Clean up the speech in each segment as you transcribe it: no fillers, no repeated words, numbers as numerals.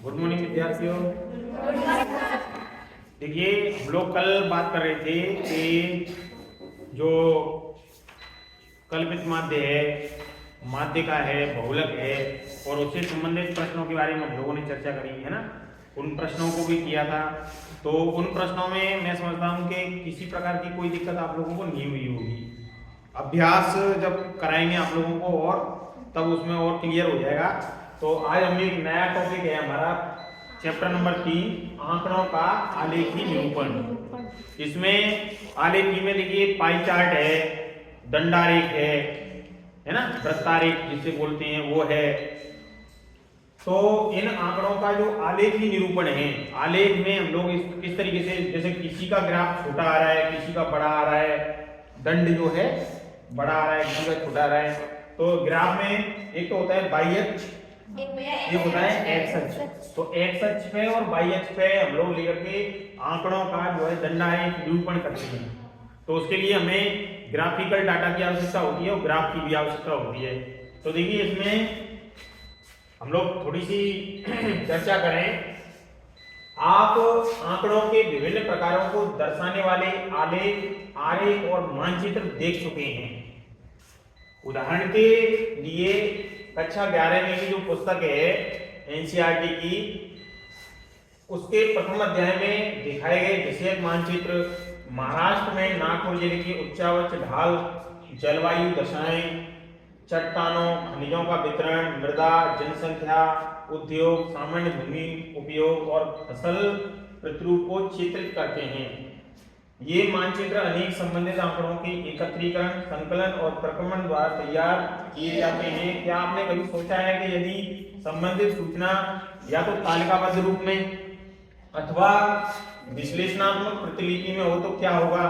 Good morning विद्यार्थियों। देखिए, हम लोग कल बात कर रहे थे कि जो कल्पित माध्य है, माध्य का है, बहुलक है और उससे संबंधित प्रश्नों के बारे में हम लोगों ने चर्चा करी है ना। उन प्रश्नों को भी किया था। तो उन प्रश्नों में मैं समझता हूँ कि किसी प्रकार की कोई दिक्कत आप लोगों को नहीं हुई होगी। अभ्यास जब कराएंगे आप लोगों को और तब उसमें और क्लियर हो जाएगा। तो आज हम एक नया टॉपिक है हमारा चैप्टर नंबर 3, आंकड़ों का आलेखी निरूपण। इसमें आलेखी में देखिए पाई चार्ट है, दंडारेख है ना, वृत्तारेख जिसे बोलते हैं वो है। तो इन आंकड़ों का जो आलेखी निरूपण है, आलेख में हम लोग इस तरीके से, जैसे किसी का ग्राफ छोटा आ रहा है, किसी का बड़ा आ रहा है, दंड जो है बड़ा आ रहा है, किसी का छोटा आ रहा है। तो ग्राफ में एक तो होता है बाई अक्ष, एक होता है एक्स अक्ष। तो एक्स अक्ष पे और बाई अक्ष पे हम लोग लेकर के आंकड़ों का जो है दंडारेख निरूपण करते हैं। तो उसके लिए हमें ग्राफिकल डाटा की आवश्यकता होती है और ग्राफ की भी आवश्यकता होती है। तो देखिए, इसमें हम लोग थोड़ी सी चर्चा करें। आप आंकड़ों के विभिन्न प्रकारों को दर्शाने वाले आलेख, आरेख और मानचित्र देख चुके हैं। उदाहरण के लिए कक्षा 11 में की जो पुस्तक है एनसीईआरटी की, उसके प्रथम अध्याय में दिखाए गए विषयक मानचित्र महाराष्ट्र में नागपुर जिले की उच्चावच ढाल, जलवायु दशाएं, चट्टानों, खनिजों का वितरण, मृदा, जनसंख्या, उद्योग, सामान्य भूमि उपयोग और फसल प्रतिरूप को चित्रित करते हैं। ये मानचित्र अनेक संबंधित आंकड़ों के एकत्रीकरण, संकलन और प्रक्रमण द्वारा तैयार किए जाते हैं। क्या आपने कभी सोचा है कि यदि संबंधित सूचना या तो तालिकाबद्ध रूप में अथवा विश्लेषणात्मक प्रतिलिपि में हो तो क्या होगा?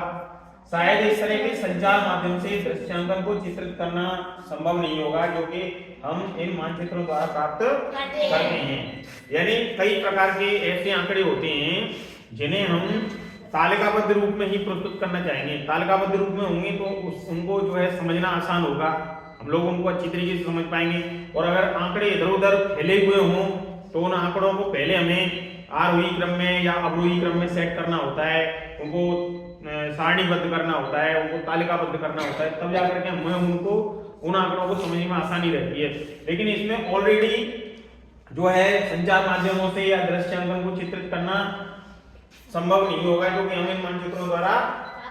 शायद इस तरह के संचार माध्यम से दृश्यांकन को चित्रित करना संभव नहीं होगा, जो कि हम इन मानचित्रों द्वारा प्राप्त करते हैं। यानी कई प्रकार के ऐसे आंकड़े होते हैं जिन्हें हम तालिकाबद्ध रूप में ही प्रस्तुत करना चाहेंगे। तालिकाबद्ध रूप में होंगे तो उनको जो है समझना आसान होगा, हम लोग उनको अच्छी तरीके से समझ पाएंगे। और अगर आंकड़े इधर उधर फैले हुए हों तो उन आंकड़ों को पहले हमें आरोही क्रम में या अवरोही क्रम में सेट करना होता है, उनको सारणीबद्ध करना होता है, उनको तालिकाबद्ध करना होता है, तब जाकर के हमें उनको उन आंकड़ों को समझने में आसानी रहती है। लेकिन इसमें ऑलरेडी जो है संचार माध्यमों से या दृश्यांकन को चित्रित करना संभव नहीं होगा, जो कि हम इन मानचित्रों द्वारा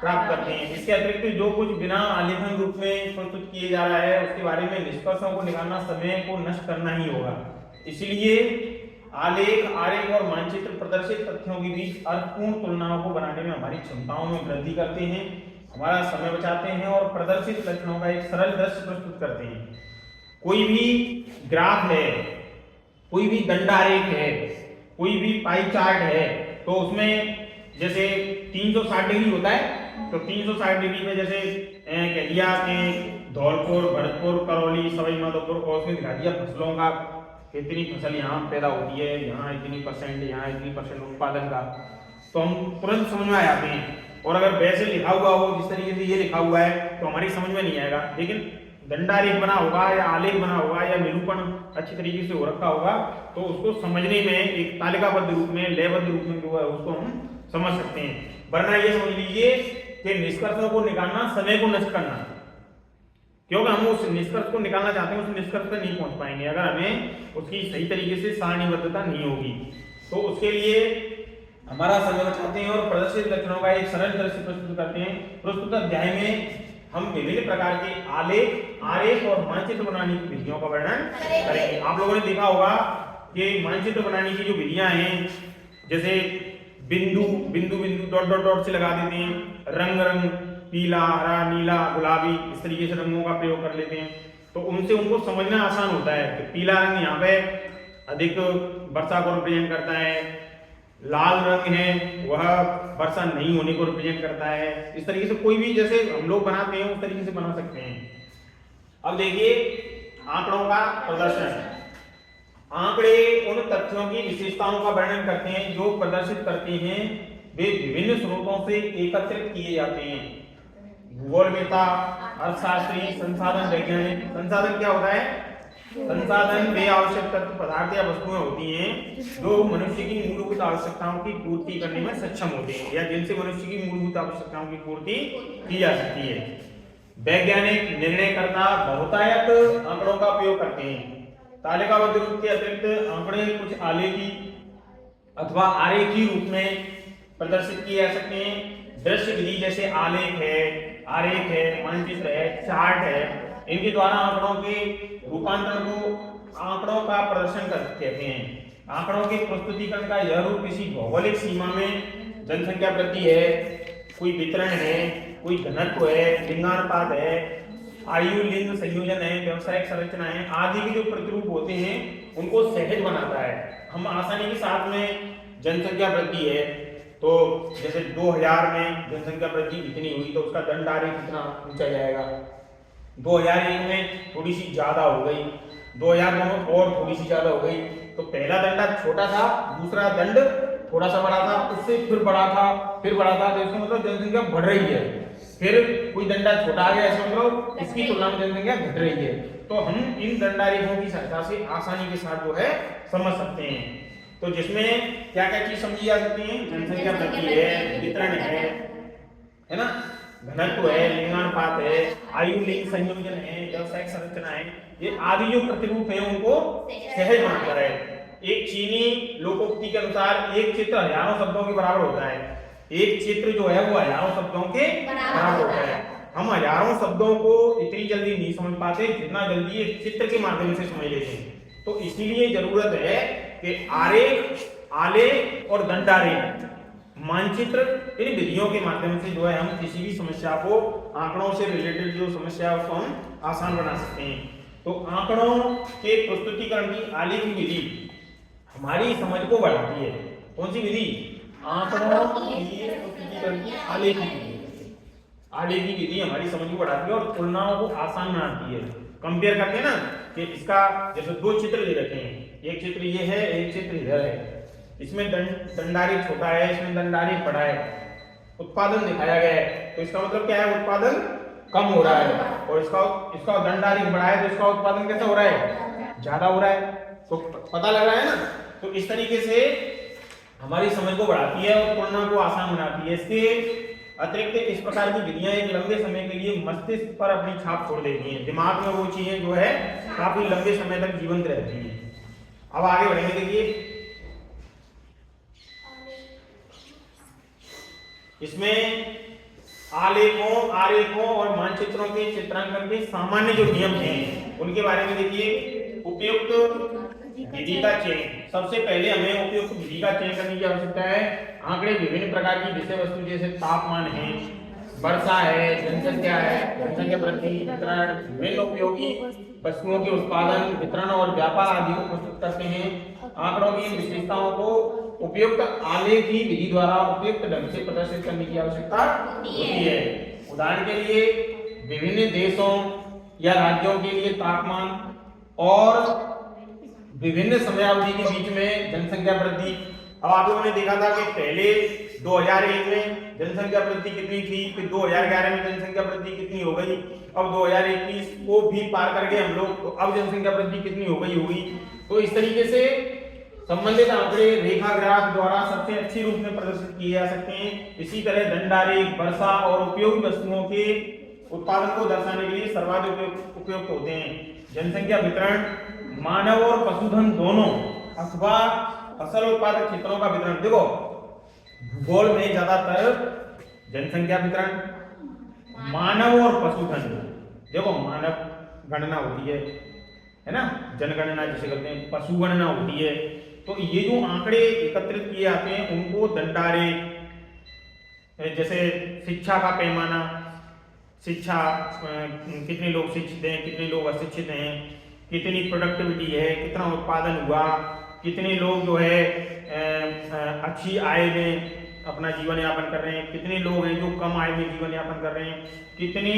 प्राप्त करते हैं। इसके अतिरिक्त जो कुछ बिना आलेखन रूप में प्रस्तुत किए जा रहा है उसके बारे में निष्कर्षों को निकालना समय को नष्ट करना ही होगा। इसलिए आलेख, आरेख और मानचित्र प्रदर्शित तथ्यों के बीच अर्थपूर्ण तुलनाओं को बनाने में हमारी क्षमताओं में वृद्धि करते हैं, हमारा समय बचाते हैं और प्रदर्शित लक्षणों का एक सरल दृश्य प्रस्तुत करते हैं। कोई भी ग्राफ है, कोई भी दंडारेख है, कोई भी पाई चार्ट है, तो उसमें जैसे 360 डिग्री होता है, तो 360 डिग्री में जैसे कह दिया कि धौलपुर, भरतपुर, करौली, सवाई माधोपुर और उसमें दिखा दिया फसलों का, कितनी फसल यहाँ पैदा होती है, यहाँ इतनी परसेंट, यहाँ इतनी परसेंट उत्पादन का, तो हम तुरंत समझ में आ जाते हैं। और अगर वैसे लिखा हुआ हो जिस तरीके से ये लिखा हुआ है तो हमारी समझ में नहीं आएगा। लेकिन दंडारेख बना होगा या आलेख बना होगा या निरूपण अच्छी तरीके से हो रखा होगा तो उसको समझने में एक तालिकाबद्ध रूप में, लयबद्ध रूप में जो है उसको हम समझ सकते हैं। वरना ये समझ लीजिए कि निष्कर्षों को निकालना समय को नष्ट करना, क्योंकि हम उस निष्कर्ष को निकालना चाहते हैं, उस निष्कर्ष पर नहीं पहुंच पाएंगे अगर हमें उसकी सही तरीके से सारणीबद्धता नहीं होगी। तो उसके लिए हमारा समय बचाते हैं और प्रदर्शित लक्षणों का एक सरल दृश्य प्रस्तुत करते हैं। प्रस्तुत अध्याय में हम विभिन्न प्रकार के आलेख, आरेख और मानचित्र बनाने की विधियों का वर्णन करेंगे। आप लोगों ने देखा होगा कि मानचित्र बनाने की जो विधियां हैं, जैसे बिंदु बिंदु बिंदु डॉट डॉट डॉट से लगा देते हैं, रंग रंग, पीला, हरा, नीला, गुलाबी, इस तरीके से रंगों का प्रयोग कर लेते हैं, तो उनसे उनको समझना आसान होता है कि पीला रंग यहाँ पे अधिक वर्षा को रिप्रेजेंट करता है, लाल रंग है वह वर्षा नहीं होने को रिप्रेजेंट करता है। इस तरीके से कोई भी जैसे हम लोग बनाते हैं उस तरीके से बना सकते हैं। अब देखिए आंकड़ों का प्रदर्शन। आंकड़े उन तथ्यों की विशेषताओं का वर्णन करते हैं जो प्रदर्शित करते हैं वे विभिन्न स्रोतों से एकत्रित किए जाते हैं। भूगोलवेत्ता, अर्थशास्त्री, संसाधन वैज्ञानिक। संसाधन क्या होता है? संसाधन वे आवश्यक तत्व पदार्थ या वस्तुएं होती हैं जो मनुष्य की मूलभूत आवश्यकताओं की पूर्ति करने में सक्षम होते हैं या जिनसे मनुष्य की मूलभूत आवश्यकताओं की पूर्ति की जा सकती है। वैज्ञानिक निर्णयकर्ता बहुतायत आंकड़ों का उपयोग करते हैं। तालिकाबद्ध रूप के अतिरिक्त आंकड़े कुछ आलेखी अथवा आरेखी रूप में प्रदर्शित किए जा सकते हैं। दृश्य विधि जैसे आलेख है, मानचित्र है, चार्ट है, इनके द्वारा आंकड़ों के रूपांतरण को आंकड़ों का प्रदर्शन कहते हैं। आंकड़ों के प्रस्तुतिकरण का यह रूप किसी भौगोलिक सीमा में जनसंख्या वृद्धि है, कोई वितरण है, कोई घनत्व है, लिंगानुपात है, आयु लिंग संयोजन है, व्यवसायिक संरचनाएं आदि के जो प्रतिरूप होते हैं उनको सहज बनाता है। हम आसानी के साथ में जनसंख्या वृद्धि है तो जैसे 2000 में जनसंख्या वृद्धि इतनी हुई तो उसका दंड आरेख कितना ऊंचा जाएगा। 2001 में थोड़ी सी ज्यादा हो गई, 2002 में और थोड़ी सी ज्यादा हो गई, तो पहला दंड छोटा था, दूसरा दंड थोड़ा सा बड़ा था, उससे फिर बड़ा था, फिर बड़ा था, तो इसका मतलब जनसंख्या बढ़ रही है। फिर कोई दंडा छोटा आ गया, इसका मतलब इसकी तुलना में जनसंख्या घट रही है। तो हम इन दंडारेखों की सहायता से आसानी के साथ जो है समझ सकते हैं। तो जिसमें क्या क्या चीज समझी जा सकती है, जनसंख्या वृद्धि है, वितरण है ना, घनत्व है, लिंगानुपात है, आयु लिंग संयोजन है, व्यवसायिक संरचना है, ये आदि जो प्रतिरूप है उनको सहज बनाकर है। एक चीनी लोकोक्ति के अनुसार एक चित्र हजारों शब्दों के बराबर होता है। एक चित्र जो है वो हजारों शब्दों के बराबर होता है। हम हजारों शब्दों को इतनी जल्दी नहीं समझ पाते जितना जल्दी एक चित्र के माध्यम से समझ लेते हैं। तो इसीलिए जरूरत है कि आरेख, आलेख और दंडारेख, मानचित्र, इन विधियों के माध्यम से जो है हम किसी भी समस्या को, आंकड़ों से रिलेटेड जो समस्या है उसको हम आसान बना सकते हैं। तो आंकड़ों के प्रस्तुतिकरण की आलेखी विधि हमारी समझ को बढ़ाती है। कौन सी विधि? आंकड़ों की प्रस्तुतिकरण की आलेखी विधि। आलेखी विधि हमारी समझ को बढ़ाती है और तुलनाओं को आसान बनाती है। कंपेयर करते हैं ना कि इसका जैसे दो चित्र दे रखे हैं, एक चित्र ये है, एक चित्र इधर है, इसमें दंडारेख छोटा है, इसमें दंडारेख बड़ा है, उत्पादन दिखाया गया है, तो इसका मतलब क्या है, उत्पादन कम हो रहा है, और इसका दंडारेख बड़ा है तो इसका उत्पादन कैसा हो रहा है, ज्यादा हो रहा है। तो पता लग रहा है ना। तो इस तरीके से हमारी समझ को बढ़ाती है और तुलना को आसान बनाती है। इसके अतिरिक्त इस प्रकार की विधियां एक लंबे समय के लिए मस्तिष्क पर अपनी छाप छोड़ देती हैं। दिमाग में वो चीजें जो है काफी लंबे समय तक जीवंत रहती हैं। अब आगे बढ़ेंगे, देखिए इसमें आरेखों और मानचित्रों के चित्रांकन के सामान्य जो नियम हैं उनके बारे में देखिए। उपयुक्त विधि का चयन, सबसे पहले हमें उपयुक्त विधि का चयन करने की आवश्यकता है। आंकड़े विभिन्न प्रकार की विषय वस्तु जैसे तापमान है, वर्षा है, जनसंख्या है, जनसंख्या वृद्धि, वितरण, विभिन्न उपयोगी वस्तुओं के उत्पादन, वितरण और व्यापार आदि को प्रस्तुत करते हैं। आंकड़ों की विशेषताओं को उपयुक्त आलेखी विधि द्वारा उपयुक्त ढंग से प्रदर्शित करने की आवश्यकता होती है। उदाहरण के लिए विभिन्न देशों या राज्यों के लिए तापमान और विभिन्न समयावधि के बीच में जनसंख्या वृद्धि। अब आप लोगों ने देखा था कि पहले 2001 में जनसंख्या वृद्धि कितनी थी, फिर 2011 में जनसंख्या वृद्धि कितनी हो गई, अब 2021 को भी पार कर गए हम लोग, तो अब जनसंख्या वृद्धि कितनी हो गई होगी। तो इस तरीके से संबंधित आंकड़े रेखा ग्राफ द्वारा सबसे अच्छी रूप में प्रदर्शित किए जा सकते हैं। इसी तरह दंडारेख, वर्षा और उपयोगी वस्तुओं के उत्पादन को दर्शाने के लिए सर्वाधिक उपयुक्त होते हैं। जनसंख्या वितरण, मानव और पशुधन दोनों अथवा फसल उत्पादक क्षेत्रों का वितरण। देखो भूगोल में ज्यादातर जनसंख्या वितरण, मानव और पशुधन, देखो मानव गणना होती है ना, जनगणना जिसे कहते हैं, पशु गणना होती है। तो ये जो आंकड़े एकत्रित किए जाते हैं उनको दंडारेख, जैसे शिक्षा का पैमाना, शिक्षा कितने लोग शिक्षित हैं, कितने लोग अशिक्षित हैं, कितनी प्रोडक्टिविटी है, कितना उत्पादन हुआ, कितने लोग जो है अच्छी आय में अपना जीवन यापन कर रहे हैं, कितने लोग हैं जो कम आय में जीवन यापन कर रहे हैं, कितनी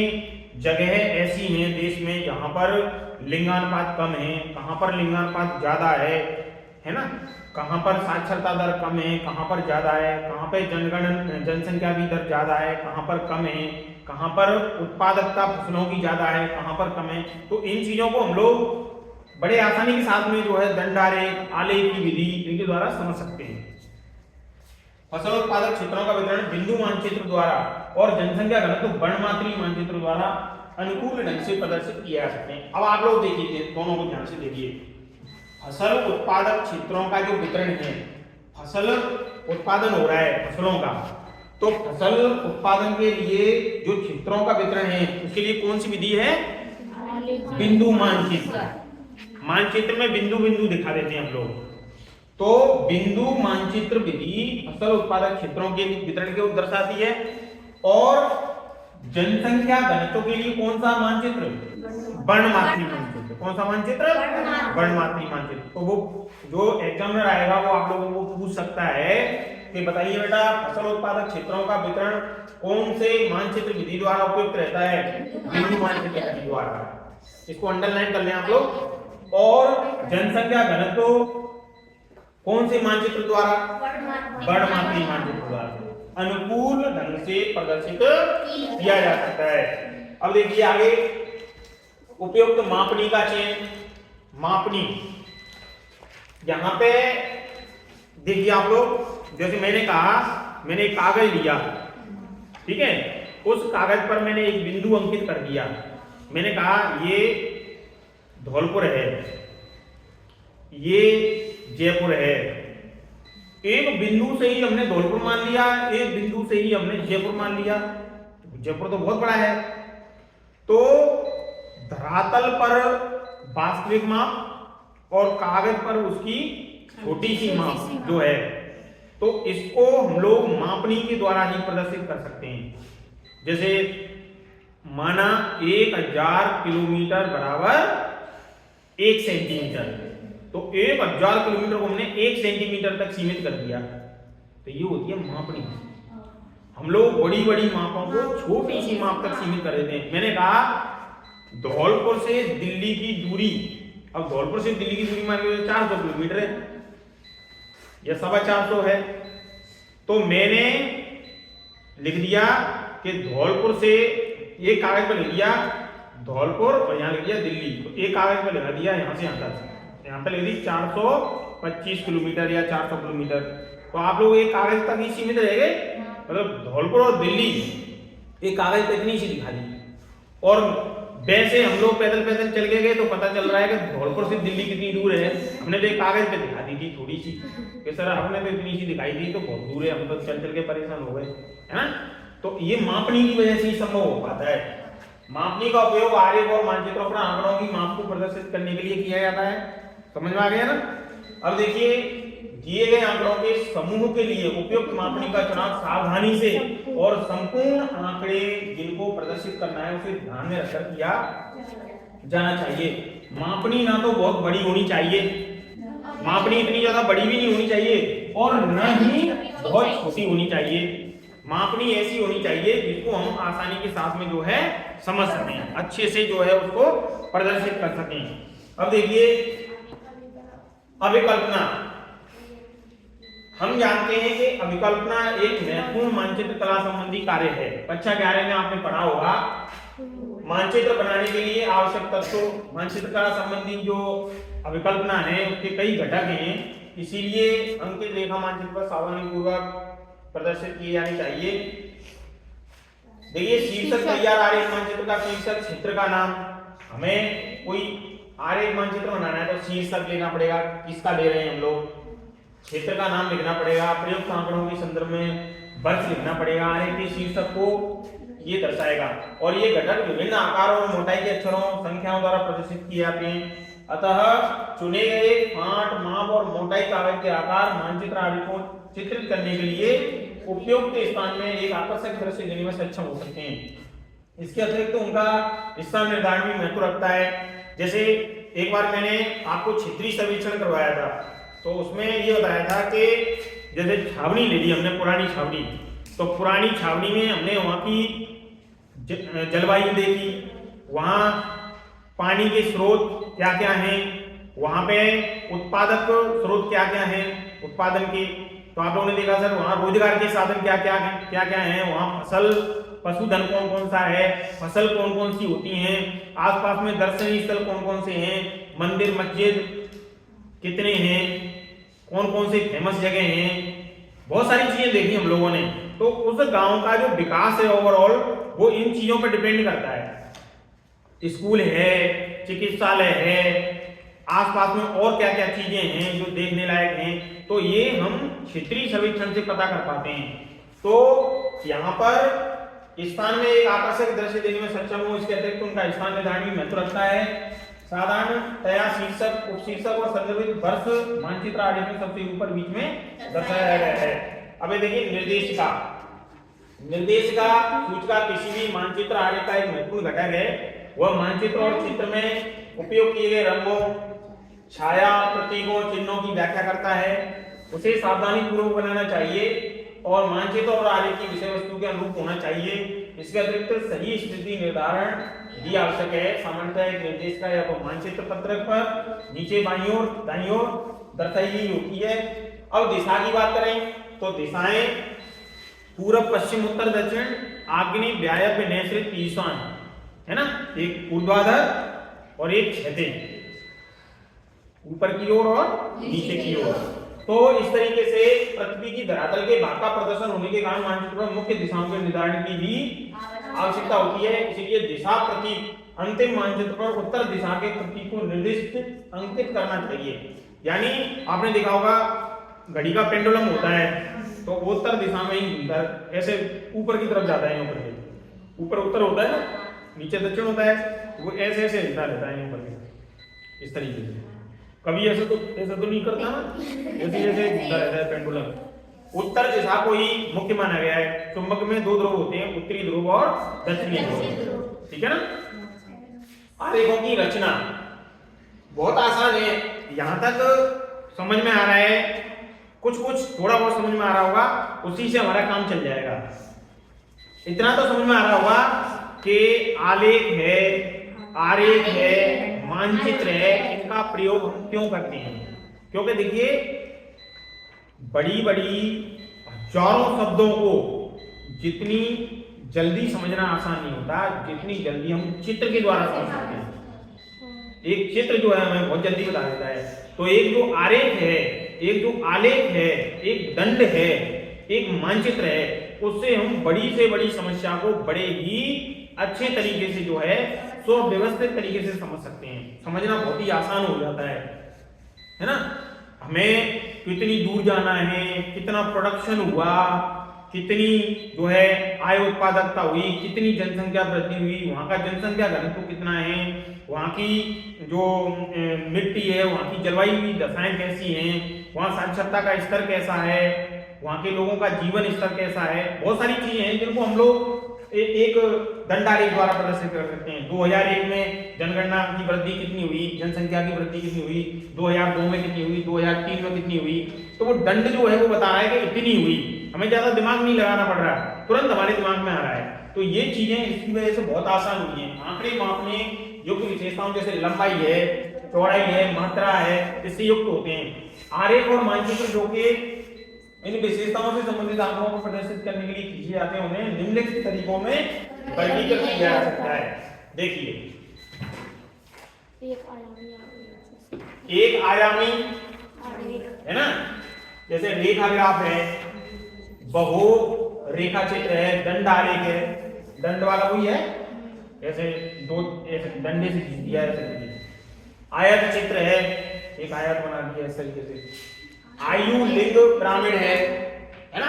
जगह ऐसी हैं देश में जहां पर लिंगानुपात कम है, कहां पर लिंगानुपात ज्यादा है ना, कहां पर साक्षरता दर कम है, कहां पर ज्यादा है, कहां पे जनसंख्या की दर ज्यादा है, कहां पर कम है, कहां पर उत्पादकता फसलों की ज्यादा है, कहां पर कम है। तो इन चीजों को हम लोग बड़े आसानी के साथ में जो है दंडारेख, आलेख की विधि इनके द्वारा समझ सकते हैं। फसल उत्पादक क्षेत्रों का वितरण बिंदु मानचित्र द्वारा और जनसंख्या घनत्व वर्णमात्री मानचित्र द्वारा अनुकूल ढंग से प्रदर्शित किए जा सकते हैं। अब आप लोग देखिए, दोनों को ध्यान से देखिए। फसल उत्पादक क्षेत्रों का जो वितरण है, फसल उत्पादन हो रहा है फसलों का, तो फसल उत्पादन के लिए जो क्षेत्रों का वितरण है उसके लिए कौन सी विधि है? बिंदु मानचित्र। मानचित्र में बिंदु बिंदु दिखा देते हैं हम लोग। तो बिंदु मानचित्र विधि फसल उत्पादक क्षेत्रों के वितरण को दर्शाती है। और जनसंख्या घनत्व के लिए कौन सा मानचित्र? वर्णमात्री मानचित्र। कौन सा मानचित्र? वर्णमात्री मानचित्र। तो वो जो एग्जामिनर आएगा वो आप लोगों को पूछ सकता है कि बताइए बेटा, फसल उत्पादक क्षेत्रों का वितरण कौन से मानचित्र विधि द्वारा उपयुक्त रहता है? बिंदु मानचित्र विधि द्वारा। इसको अंडरलाइन कर लें आप लोग। और जनसंख्या घनत्व कौन से मानचित्र द्वारा? वर्णमात्री मानचित्र द्वारा अनुकूल ढंग से प्रदर्शित किया जा सकता है। अब देखिए आगे, उपयुक्त मापनी का चयन। मापनी, यहां पे देखिए आप लोग, जैसे मैंने कहा, मैंने एक कागज लिया, ठीक है, उस कागज पर मैंने एक बिंदु अंकित कर दिया। मैंने कहा ये धौलपुर है, ये जयपुर है। एक बिंदु से ही हमने धौलपुर मान लिया, एक बिंदु से ही हमने जयपुर मान लिया। जयपुर तो बहुत बड़ा है। तो धरातल पर वास्तविक माप और कागज पर उसकी छोटी सी माप जो है, तो इसको हम लोग मापनी के द्वारा ही प्रदर्शित कर सकते हैं। जैसे माना 1000 किलोमीटर बराबर 1 सेंटीमीटर, तो 1000 किलोमीटर को हमने 1 सेंटीमीटर तक सीमित कर दिया, तो ये होती है मापनी। हम लोग बड़ी बड़ी मापों को छोटी सी माप तक सीमित कर देते हैं। मैंने कहा धौलपुर से दिल्ली की दूरी, अब धौलपुर से दिल्ली की दूरी मान लीजिए 400 किलोमीटर है या 450 है, तो मैंने लिख दिया कि धौलपुर से, एक कागज पर लिख दिया धौलपुर और यहाँ लिख दिया दिल्ली, तो एक कागज पर लिखा दिया यहाँ से यहाँ तक, यहाँ पे लिख दी 425 किलोमीटर या 400 किलोमीटर। तो आप लोग एक कागज तक ही सीमित रह गए, मतलब धौलपुर और दिल्ली एक कागज पे इतनी सी दिखा दी। और वैसे हम लोग पैदल पैदल चल के गए तो पता चल रहा है कि धौलपुर से दिल्ली कितनी दूर है, हमने तो एक कागज पे दिखा दी थी थोड़ी सी कि सर आपने तो इतनी सी दिखाई दी तो बहुत दूर है, हम तो चल चल के परेशान हो गए, है ना। तो ये मापनी की वजह से ही संभव हो पाता है। मापनी का उपयोग आरेख और मानचित्रों पर आंकड़ों की माप को प्रदर्शित करने के लिए किया जाता है। समझ में आ गया ना। अब देखिए, दिए गए आंकड़ों के समूह के लिए उपयुक्त मापनी का चुनाव सावधानी से और संपूर्ण आंकड़े जिनको प्रदर्शित करना है उसे ध्यान में रखकर किया जाना चाहिए। मापनी ना तो बहुत बड़ी होनी चाहिए, मापनी इतनी ज्यादा बड़ी भी नहीं होनी चाहिए और न ही बहुत छोटी होनी चाहिए। मापनी ऐसी होनी चाहिए जिसको हम आसानी के साथ में जो है समझ सकें, अच्छे से जो है उसको प्रदर्शित कर सकें। अब देखिए अभिकल्पना। हम जानते हैं कि अभिकल्पना एक महत्वपूर्ण मानचित्र कला संबंधी कार्य है। कक्षा 11 में आपने पढ़ा होगा मानचित्र बनाने के लिए आवश्यक तत्वों, मानचित्र कला संबंधी जो अभिकल्पना है उसके कई घटक हैं, इसीलिए अंकित रेखा मानचित्र पर सावधानी पूर्वक प्रदर्शित किए जाने चाहिए। देखिए शीर्षक तैयार आरेख मानचित्र का शीर्षक, क्षेत्र का नाम। हमें कोई आरेख मानचित्र बनाना है तो शीर्षक लेना पड़ेगा, किसका ले रहे हैं हम लोग, क्षेत्र का नाम लिखना पड़ेगा, प्रयुक्त आंकड़ों के संदर्भ में वर्ष लिखना पड़ेगा। आरेख के शीर्षक को ये दर्शाएगा और ये घटक विभिन्न आकार और मोटाई के अक्षरों संख्याओं द्वारा प्रदर्शित किए जाते हैं। अतः चुने गए फांट, माप और मोटाई कागज के आकार मानचित्र आदि को चित्रित करने के लिए उपयुक्त स्थान में एक आकर्षक दृश्य देने में सक्षम हो सकते हैं। इसके अतिरिक्त उनका स्थान निर्धारण भी महत्व रखता है। जैसे एक बार मैंने आपको क्षेत्रीय सर्वेक्षण करवाया था, तो उसमें ये बताया था कि जैसे छावनी ले ली हमने, पुरानी छावनी, तो पुरानी छावनी में हमने वहाँ की जलवायु देखी, वहाँ पानी के स्रोत क्या क्या हैं, वहाँ पे उत्पादक स्रोत क्या क्या हैं उत्पादन के, तो आप लोगों ने देखा सर वहाँ रोजगार के साधन क्या क्या हैं, वहाँ फसल पशुधन कौन कौन सा है, फसल कौन कौन सी होती हैं, आसपास में दर्शनीय स्थल कौन कौन से हैं, मंदिर मस्जिद कितने हैं, कौन कौन से फेमस जगह हैं, बहुत सारी चीजें देखी हम लोगों ने। तो उस गांव का जो विकास है ओवरऑल वो इन चीजों पर डिपेंड करता है। स्कूल है, चिकित्सालय है, आसपास में और क्या क्या चीजें हैं जो देखने लायक हैं, तो ये हम क्षेत्रीय सर्वेक्षण से पता कर पाते हैं। तो यहाँ पर स्थान में एक आकर्षक दृश्य देखने में सक्षम हो, इसके अतिरिक्त उनका स्थान निर्धारण भी महत्व रखता है। साधारणतया शीर्षक, उपशीर्षक और संदर्भित वर्ष मानचित्र आरेख में सबसे ऊपर बीच में दर्शाया गया है। अब देखिए निर्देशिका। निर्देशिका सूचिका किसी भी मानचित्र आरेख का एक महत्वपूर्ण घटक है। वह मानचित्र और चित्र में उपयोग किए गए रंगों, छाया, प्रतीकों, चिन्हों की व्याख्या करता है। उसे सावधानी पूर्वक बनाना चाहिए और मानचित्र और आरेख की विषय वस्तु के अनुरूप होना चाहिए। इसके अतिरिक्त सही स्थिति निर्धारण भी आवश्यक है। सामान्यतः एक निर्देशिका या मानचित्र पत्रक पर नीचे बाईं ओर दाईं ओर दर्शाई गई होती है। अब दिशा की बात करें तो दिशाएं पूर्व, पश्चिम, उत्तर, दक्षिण, आग्नेय, वायव्य, नैऋत्य, ईशान है ना, एक ऊर्ध्वाधर और एक क्षैतिज, ऊपर की ओर और नीचे की ओर। तो इस तरीके से पृथ्वी की धरातल के भाग का प्रदर्शन होने के कारण मानचित्र पर मुख्य दिशाओं के निर्धारण की भी आवश्यकता होती है। इसलिए दिशा प्रतीक अंतिम मानचित्र पर उत्तर दिशा के प्रतीक को निर्दिष्ट अंकित करना चाहिए। यानी आपने देखा होगा घड़ी का पेंडुलम होता है तो उत्तर दिशा में ही घूमता है, ऐसे ऊपर की तरफ जाता है, ऊपर उत्तर होता है, नीचे दक्षिण होता है, वो ऐसे ऐसे हिलता रहता है ऊपर के, इस तरीके से। कभी ऐसे तो नहीं करता ना, ऐसे ऐसे घूमता रहता है पेंडुलम। उत्तर दिशा को ही मुख्य माना गया है। चुंबक में दो ध्रुव होते हैं, उत्तरी ध्रुव और दक्षिणी ध्रुव, ठीक है ना। आरेखों की रचना बहुत आसान है, यहां तक समझ में आ रहा है, कुछ थोड़ा बहुत समझ में आ रहा होगा, उसी से हमारा काम चल जाएगा। इतना तो समझ में आ रहा होगा कि आलेख है, आरेख है, मानचित्र है, इनका प्रयोग हम क्यों करते हैं। क्योंकि देखिए बड़ी बड़ी हजारों शब्दों को जितनी जल्दी समझना आसान नहीं होता, जितनी जल्दी हम चित्र के द्वारा समझ सकते हैं। एक चित्र जो है हमें बहुत जल्दी बता देता है। तो एक जो आरेख है, एक जो आलेख है, एक दंड है, एक मानचित्र है, उससे हम बड़ी से बड़ी समस्या को बड़े ही अच्छे तरीके से जो है सुव्यवस्थित तरीके से समझ सकते हैं। समझना बहुत ही आसान हो जाता है ना। हमें कितनी दूर जाना है, कितना प्रोडक्शन हुआ, कितनी जो है आय उत्पादकता हुई, कितनी जनसंख्या वृद्धि हुई, वहां का जनसंख्या घनत्व कितना है, वहां की जो मिट्टी है, वहां की जलवायु की दशाएं कैसी हैं, वहां साक्षरता का स्तर कैसा है, वहां के लोगों का जीवन स्तर कैसा है, बहुत सारी चीजें हैं जिनको हम लोग एक दंडारेख द्वारा प्रदर्शित कर सकते हैं। 2001 में जनगणना की वृद्धि कितनी हुई, जनसंख्या की वृद्धि कितनी हुई, 2002 में कितनी हुई, 2003 में कितनी हुई, तो वो दंड जो है वो बता रहा है कि इतनी हुई। हमें ज्यादा दिमाग नहीं लगाना पड़ रहा, तुरंत हमारे दिमाग में आ रहा है। तो ये चीजें इसकी वजह से बहुत आसान हुई हैं। आंकड़े मापने युक्त विशेषताओं जैसे लंबाई है, चौड़ाई है, मात्रा है, इससे युक्त होते हैं। आरेख और मानचित्र जो कि इन विशेषताओं से संबंधित आंकड़ों को प्रदर्शित करने के लिए खींचे जाते हैं, उन्हें निम्नलिखित तरीकों में वर्गीकृत किया जा सकता है। देखिए एक आयामी है ना, जैसे रेखा ग्राफ है, बहु रेखा चित्र है, दंड आरेख है, दंड वाला कोई है, ऐसे दो ऐसे डंडे से खींच दिया है, आयत चित्र है, एक आयत बना दिया इस तरीके से। आयु लिंग पिरामिड है ना,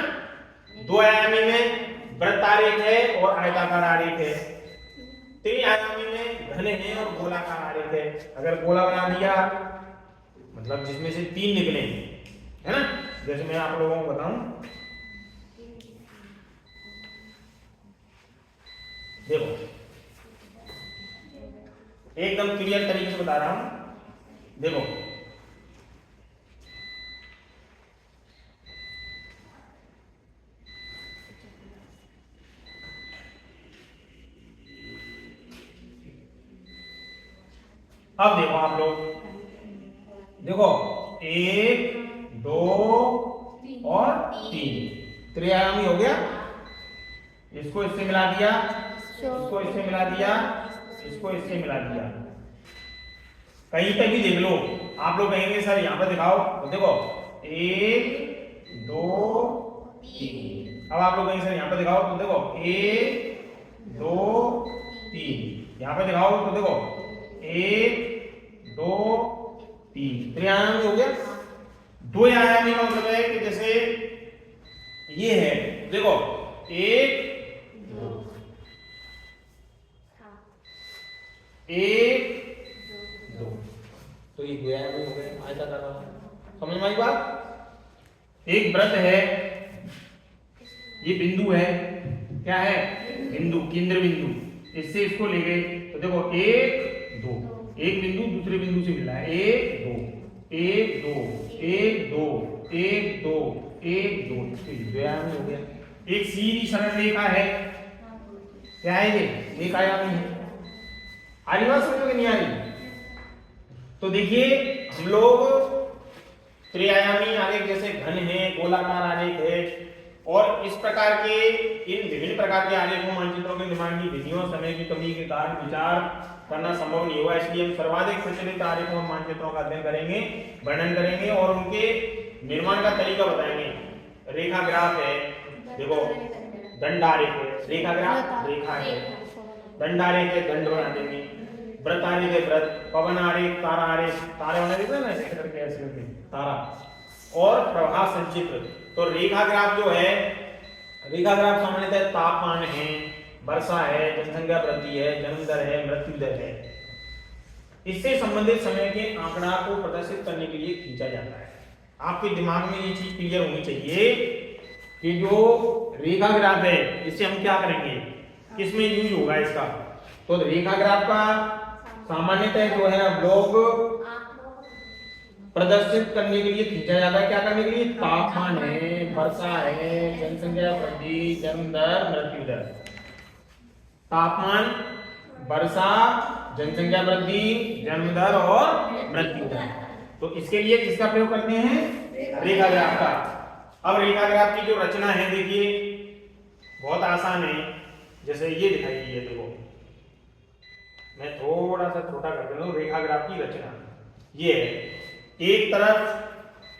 दो आयामी में वृत्त आरेख है और आयताकार आरेख है, त्रिआयामी में घन है और गोलाकार आरेख है। अगर गोला बना दिया मतलब जिसमें से तीन निकले है ना, जैसे मैं आप लोगों को बताऊं, देखो एकदम क्लियर तरीके से बता रहा हूं। देखो अब देखो आप लोग, देखो 1 2 और 3 त्रिआयामी हो गया। इसको इससे मिला दिया, इसको इससे मिला दिया, इसको इससे मिला दिया। कहीं पे भी देख लो, आप लोग कहेंगे सर यहाँ पे दिखाओ, तो देखो 1 2 3। अब आप लोग कहेंगे सर यहाँ पे दिखाओ, तो देखो 1 2 3। यहाँ पे दिखाओ तो देखो 1 2 3। त्रिआयामी हो गया। दो आयामी का मतलब है कि जैसे ये है, देखो 1 2, तो ये द्विआयामी हो गए, आयताकार। समझ में आई बात? एक वृत्त है, ये बिंदु है, क्या है? बिंदु, केंद्र बिंदु। इससे इसको ले गए तो देखो 1 2, एक बिंदु दूसरे बिंदु से मिला है, 1 2 1 2 1 2 1 2 1 2, द्विआयामी हो गया। एक सीधी सरल रेखा है, क्या है ये? एक आयामी है। आ रही बात समझ में नहीं आ रही? तो देखिए हम लोग त्रिआयामी आरेख जैसे घन है, गोलाकार आरेख है, और इस प्रकार के इन विभिन्न प्रकार के आरेखों मानचित्रों के निर्माण की विधियों समय की कमी के कारण विचार करना संभव नहीं हुआ। इसलिए हम सर्वाधिक प्रचलित आरेखों और मानचित्रों का अध्ययन करेंगे, वर्णन करेंगे और उनके निर्माण का तरीका बताएंगे। रेखा ग्राफ है, देखो दंडारेख है, रेखा ग्राफ रेखा है, दंडारेख है दंड बना देंगे, व्रत आरेख है व्रत, पवन आरेख, तारा आरेख, तारे होने देते हैं ना ऐसे करके, ऐसे करके तारा, और प्रवाह संचित्र। तो रेखा ग्राफ जो है, रेखा ग्राफ सामान्यतः तापमान है, वर्षा है, जनसंख्या वृद्धि है, जन्म दर है, मृत्यु दर है, इससे संबंधित समय के आंकड़ा को प्रदर्शित करने के लिए खींचा जाता है। आपके दिमाग में ये चीज क्लियर होनी चाहिए कि जो रेखा ग्राफ है इससे हम क्या करेंगे, किसमें यूज होगा इसका। तो रेखा ग्राफ का सामान्यतः जो है हम लोग प्रदर्शित करने के लिए खींचा जाता है, क्या करने के लिए? तापमान है, वर्षा है, जनसंख्या वृद्धि, जन्म दर, मृत्यु दर। तापमान, वर्षा, जनसंख्या वृद्धि, जन्म दर और मृत्यु दर। तो इसके लिए किसका प्रयोग करते हैं? रेखा ग्राफ का। अब रेखा ग्राफ की जो रचना है देखिए बहुत आसान है, जैसे ये दिखाई गई है, देखो मैं थोड़ा सा छोटा कर देता हूं। रेखा ग्राफ की रचना ये है, एक तरफ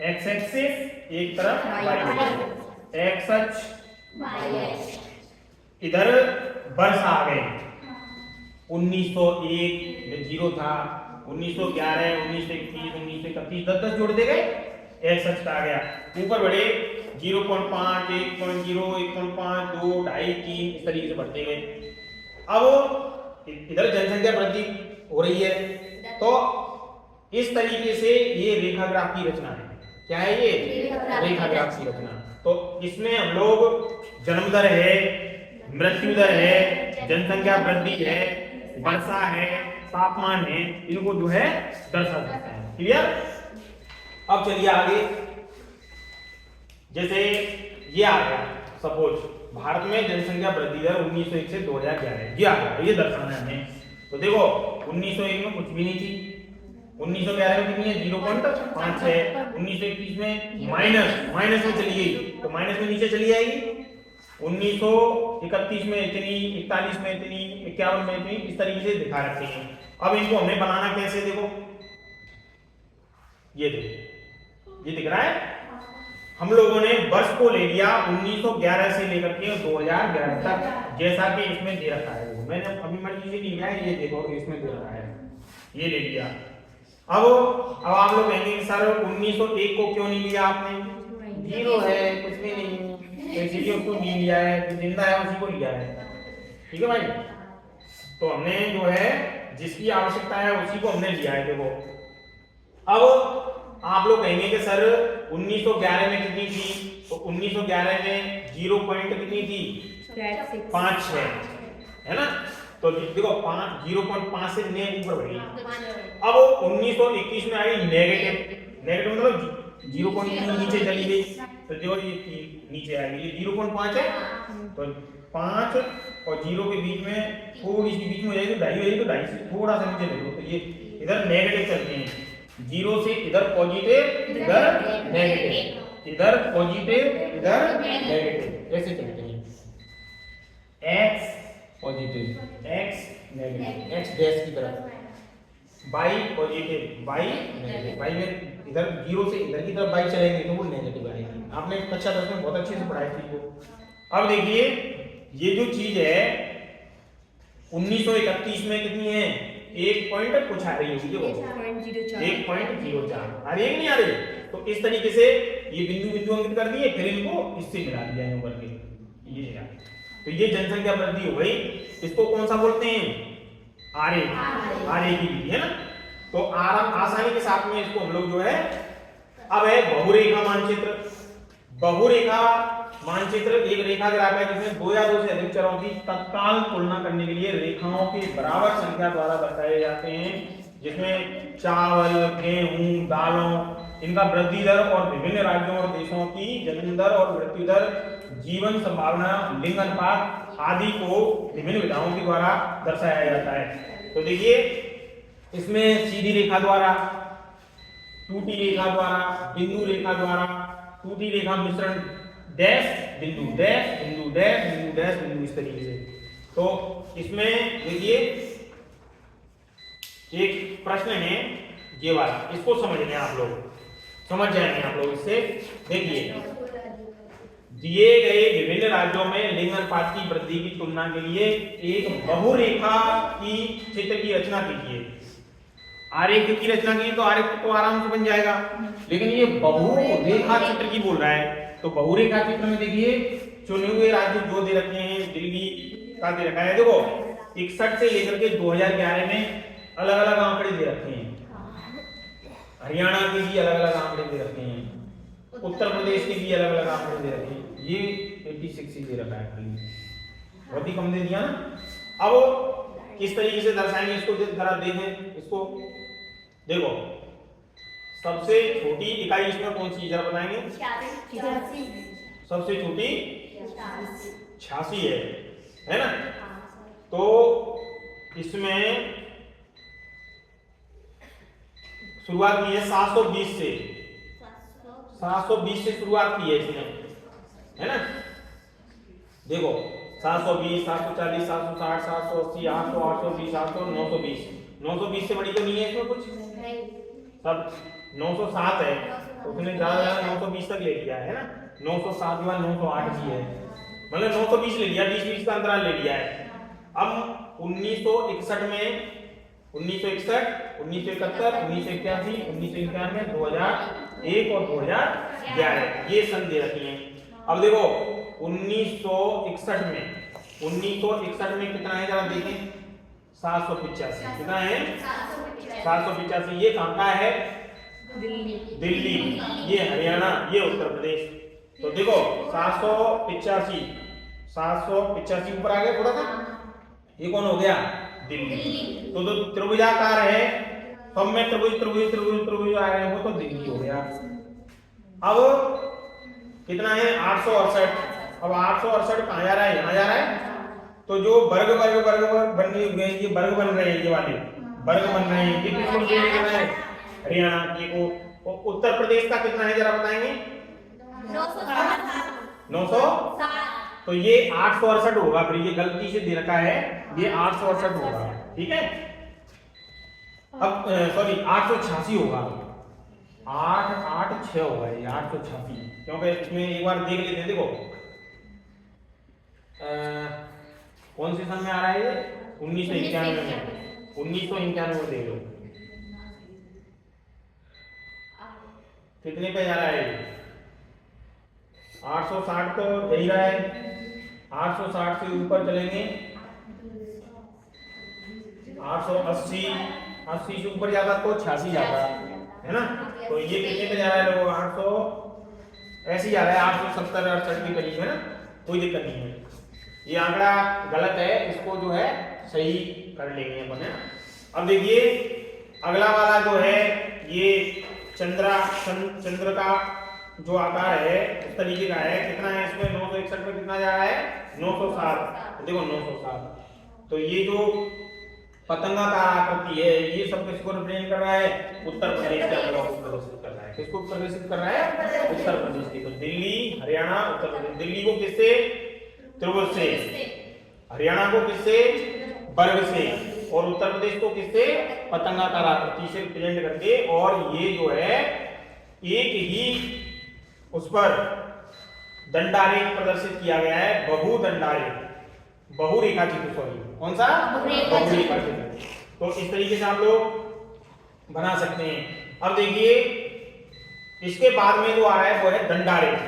एक्स एक्सिस, एक तरफ वाई एक्सिस, एक्स अक्ष, इधर वर्ष आ गए, 1901 में 0 था, 1911, 1921, 1931, 10 जोड़ दे गए, एक्स अक्ष आ गया। ऊपर बढ़े 0.5, 1.0, 1.5, 2, 2.5, 3, इस तरीके से बढ़ते गए। अब इधर जनसंख्या वृद्धि हो रही है, तो इस तरीके से ये रेखा ग्राफ की रचना है। क्या है ये? रेखा ग्राफ की रचना। तो इसमें हम लोग जन्म दर है, मृत्यु दर है, जनसंख्या वृद्धि है, वर्षा है, तापमान है, इनको जो है दर्शा सकते हैं। क्लियर? अब चलिए आगे, जैसे ये आ गया, सपोज भारत में जनसंख्या वृद्धि दर 1901 से 2011 ये आ गया, ये दर्शाना है हमें। तो देखो 1901 में कुछ भी नहीं थी, 1911 में कितनी है? 0.5 है, 1921 में माइनस में चली गई, तो माइनस में नीचे चली जाएगी, 1931 में इतनी, 41 में इतनी, 51 में इतनी, इस तरीके से दिखा रखे हैं। अब इनको हमें बनाना कैसे? देखो ये देखो, ये दिख रहा है। हम लोगों ने वर्ष को ले लिया 1911 से लेकर के 2011 तक, जैसा कि इसमें दे रखा है। मैंने अभी मर्जी से नहीं लिया, ये देखो इसमें दे रखा है, ये ले लिया। अब आप लोग कहेंगे सर 1901 को क्यों नहीं लिया आपने? 0 है, कुछ भी नहीं, इसीलिए उसको नहीं लिया है, जो जिंदा है उसी को लिया है। ठीक है भाई? तो हमने जो है जिसकी आवश्यकता है उसी को हमने लिया है। देखो अब आप लोग कहेंगे कि सर 1911 में कितनी थी? तो 1911 में 0 पॉइंट कितनी थी? 5 है ना? तो देखो 0.5 से ने ऊपर बढ़ी। अब 1921 में आई नेगेटिव मतलब 0.3 नीचे चली गई, तो देखो ये नीचे आ गई, ये 0.5 है, तो 5 और 0 के बीच में थोड़ी सी बीच में हो जाएगी, 2.5 हो जाएगी, तो 2.5 से थोड़ा सा नीचे देखो, तो ये इधर नेगेटिव चलते हैं, 0 से इधर पॉजिटिव, इधर नेगेटिव, इधर पॉजिटिव, इधर नेगेटिव, ऐसे चलते हैं। x positive, x negative, x dash की तरफ, by positive by negative, by में इधर 0 से इधर की तरफ बाई चलेंगे तो वो नेगेटिव आएगी। आपने कक्षा 10 में बहुत अच्छे से पढ़ाई थी वो। अब देखिए ये जो चीज है 1931 में कितनी है, 1 पॉइंट कुछ आ रही होगी, 1.04 आ रही है नहीं आ रही। तो इस तरीके से ये बिंदु बिंदु अंकित कर दिए, फिर इनको इससे मिला दिया यूं करके ये है। तो ये जनसंख्या वृद्धि हो गई। इसको कौन सा बोलते हैं, आरे, आरे की विधि है ना। तो आसानी के साथ में इसको हम लोग जो है, अब है बहुरेखा मानचित्र। बहुरेखा मानचित्र एक रेखा ग्राफ है जिसमें 2 या 2 से अधिक चरों की तत्काल तुलना करने के लिए रेखाओं की बराबर संख्या द्वारा दर्शाए जाते हैं, जिसमें चावल, गेहूं, दालों, इनका वृद्धि दर और विभिन्न राज्यों और देशों की जन्म दर और मृत्यु दर, जीवन संभावना, लिंग अनुपात आदि को विभिन्न विधाओं के द्वारा दर्शाया जाता है। तो देखिए इसमें सीधी रेखा द्वारा, टूटी रेखा द्वारा, बिंदु रेखा द्वारा, टूटी रेखा मिश्रण, डैश बिंदु, डैश बिंदु, डैश बिंदु, डैश बिंदु, इस तरीके से। तो इसमें देखिए एक प्रश्न है ये वाला, इसको समझ लें आप लोग, समझ जाएंगे आप लोग इससे। देखिए दिए गए विभिन्न राज्यों में लिंग अनुपात की वृद्धि की तुलना के लिए एक बहुरेखा की चित्र की रचना कीजिए। आरेख की रचना कीजिए तो आरेख तो आराम से बन जाएगा, लेकिन ये बहुरेखा चित्र की बोल रहा है। तो बहुरेखा चित्र में देखिए चुने हुए राज्य जो दे रखे हैं, दिल्ली का दे रखा है, देखो 61 से लेकर के 2011 में अलग अलग आंकड़े दे रखे हैं। हरियाणा के भी अलग अलग आंकड़े दे रखे हैं, उत्तर प्रदेश के भी अलग अलग आंकड़े दे रखे हैं। ये 86 ही दे रखा है खाली, बहुत ही कम दे दिया ना। अब किस तरीके से दर्शाएंगे इसको जरा देखें। इसको देखो सबसे छोटी इकाई इसमें कौन सी जरा बताएंगे, सबसे छोटी 86 है ना। तो इसमें शुरुआत की है 720 से, 720 से शुरुआत की है इसने, है ना। देखो 720, 740, 760, 780, 800, 820, 800, 920, 920 से बड़ी तो नहीं है इसमें कुछ, सब 907 है, उसने ज्यादा 920 तक ले लिया है ना। 907 के बाद 908 की है, मतलब 920 ले लिया, 20-20 का अंतराल ले लिया है। अब 1961 में 1961, 1971, 1981, 1991, 2001 और 2011 ये सन दे रखी हैं। अब देखो 1961 में कितना है जरा देखें, 785। कितना है 785। ये कहां का है, दिल्ली, ये हरियाणा, ये उत्तर प्रदेश। तो देखो 785 ऊपर आ गया थोड़ा सा, ये कौन हो गया, दिल्ली। तो जो त्रिभुजाकार है, सब में त्रिभुज त्रिभुज त्रिभुज त्रिभुज आ रहे हैं, वो तो दिल्ली हो गया। अब कितना है 868। अब 868 कहां जा रहा है, यहां जा रहा है। तो जो वर्ग वर्ग वर्ग बन रहे हैं, ये वर्ग बन रहे हैं, ये वाले वर्ग बन रहे हैं, ये किसको देने का है, हरियाणा के को। उत्तर प्रदेश का कितना है जरा बताएंगे, 907। तो ये 868 होगा, फिर ये गलती से दे रखा है, ये 868 होगा, ठीक है। अब सॉरी 886 होगा, 886 होगा ये 886, क्योंकि इसमें एक बार देख लेते हैं। देखो कौन से सन में आ रहा है ये, 1991 में, 1991 में देख लो कितने पे जा रहा है, 860 तो यही रहा है। 860 से ऊपर चलेंगे 880, 80 से ऊपर जाता तो 86 जाता है ना। तो ये कितने पे जा रहा है लोगों, 800 ऐसे जा रहा है, 870 68 के करीब है ना, कोई दिक्कत नहीं है। ये आंकड़ा गलत है, इसको जो है सही कर लेंगे अपन। अब देखिए अगला वाला जो है, ये चंद्र का जो आकार है उस तरीके का है। कितना है इसमें, 961 में कितना जा रहा है, 907। देखो 907। तो ये जो पतंगा का आकृति है, ये सब किसको रिप्रेजेंट कर रहा है, उत्तर प्रदेश के आंकड़ों को प्रदर्शित कर रहा है। किसको प्रदर्शित कर रहा है, उत्तर प्रदेश की। तो दिल्ली, हरियाणा, उत्तर प्रदेश। दिल्ली को किससे, त्रिभुज से, हरियाणा को किससे, वर्ग से, और उत्तर प्रदेश को किससे, पतंगाकार आकृति से रिप्रेजेंट करके, और ये जो है एक ही उस पर दंडारेख प्रदर्शित किया गया है, बहुदंडारेख, बहुरेखा चित्र, सॉरी कौन सा, बहुरेखा चित्र। तो इस तरीके से आप लोग बना सकते हैं। अब देखिए इसके बाद में जो आ रहा है वो है दंडारेख,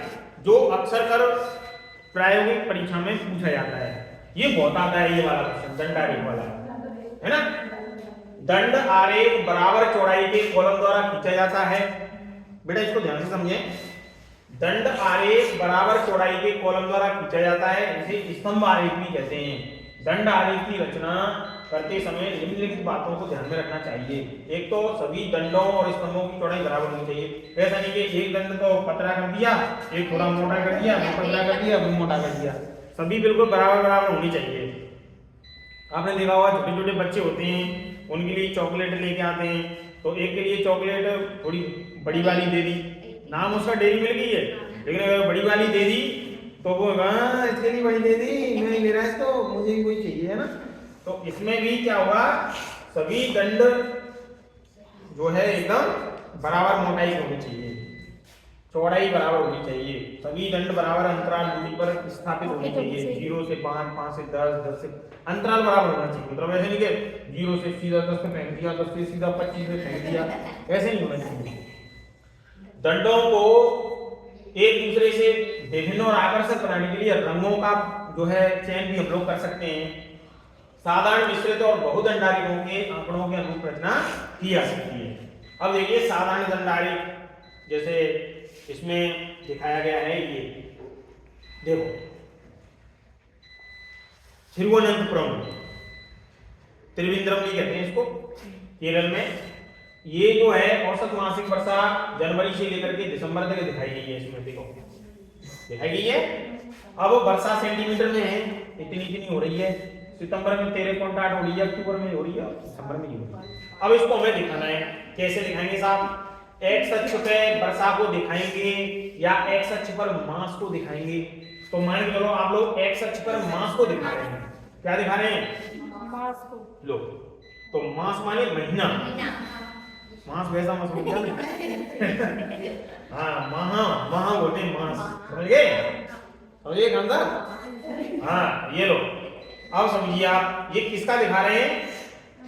जो अक्सर कर प्रायोगिक परीक्षा में पूछा जाता है। ये बहुत आता है, ये वाला क्वेश्चन दंडारेख वाला, है ना। दंड आरेख बराबर चौड़ाई के कॉलम द्वारा खींचा जाता है। बेटा इसको ध्यान से समझें, दंड आरेख बराबर चौड़ाई के कॉलम द्वारा खींचा जाता है, इसे स्तंभ आरेख भी कहते हैं। दंड आरेख की रचना करते समय निम्नलिखित बातों को ध्यान में रखना चाहिए। एक तो सभी दंडों और स्तंभों की चौड़ाई बराबर होनी चाहिए। ऐसा नहीं कि एक दंड तो पतला कर दिया, एक थोड़ा मोटा कर दिया, फिर पतला कर दिया, फिर मोटा कर दिया, सभी बिल्कुल बराबर बराबर होनी चाहिए। आपने देखा होगा छोटे छोटे बच्चे होते हैं, उनके लिए चॉकलेट लेके आते हैं, तो एक के लिए चॉकलेट थोड़ी बड़ी वाली दे दी, नाम उसका डेयरी मिल्क ही है, लेकिन अगर बड़ी वाली दे दी तो वो इसके लिए बड़ी दे दी, मैं नहीं ले रहा इसको, मुझे भी कोई चाहिए, है ना। तो इसमें भी क्या होगा, सभी दंड जो है एकदम बराबर मोटाई होनी चाहिए, चौड़ाई बराबर होनी चाहिए, सभी दंड बराबर अंतराल दूरी पर स्थापित होने चाहिए। 0 से 5, 5 से 10, 10 से अंतराल बराबर होना चाहिए। मतलब ऐसे नहीं कि 0 से सीधा 10 पे फेंक दिया, 10 से सीधा 25 पे फेंक दिया, ऐसे नहीं होना चाहिए। दंडों को एक दूसरे से विभिन्न और आकर्षक बनाने के लिए रंगों का जो है चयन भी हम लोग कर सकते हैं। साधारण, मिश्रित और बहुदंडारेखों के आंकड़ों के अनुरूप रचना की जा सकती है। अब देखिए साधारण दंडारेख, जैसे इसमें दिखाया गया है, ये देखो थिरुवनंतपुरम, त्रिवेंद्रम भी कहते हैं इसको, केरल में। ये जो है औसत मासिक वर्षा जनवरी से लेकर के दिसंबर तक दिखाई गई है, इसमें देखो दिखाई गई है। अब वर्षा सेंटीमीटर में है, इतनी इतनी हो रही है, सितंबर में 13.8 हो रही है, अक्टूबर में हो रही है, दिसंबर में ही हो रही है। अब इसको हमें दिखाना है, कैसे दिखाएंगे साहब, एक्स अक्ष पे वर्षा को दिखाएंगे या एक्स अक्ष पर मास को दिखाएंगे। तो मान के चलो आप लोग एक्स अक्ष पर मास को दिखा रहे हैं, क्या दिखा रहे हैं, मास को। लो तो मास माने महीना, मास वैसा मास बोलते हैं हाँ, महा बोलते हैं मास, समझ गए, समझिए खानदार। हाँ ये लो, अब समझिए आप ये किसका दिखा रहे हैं,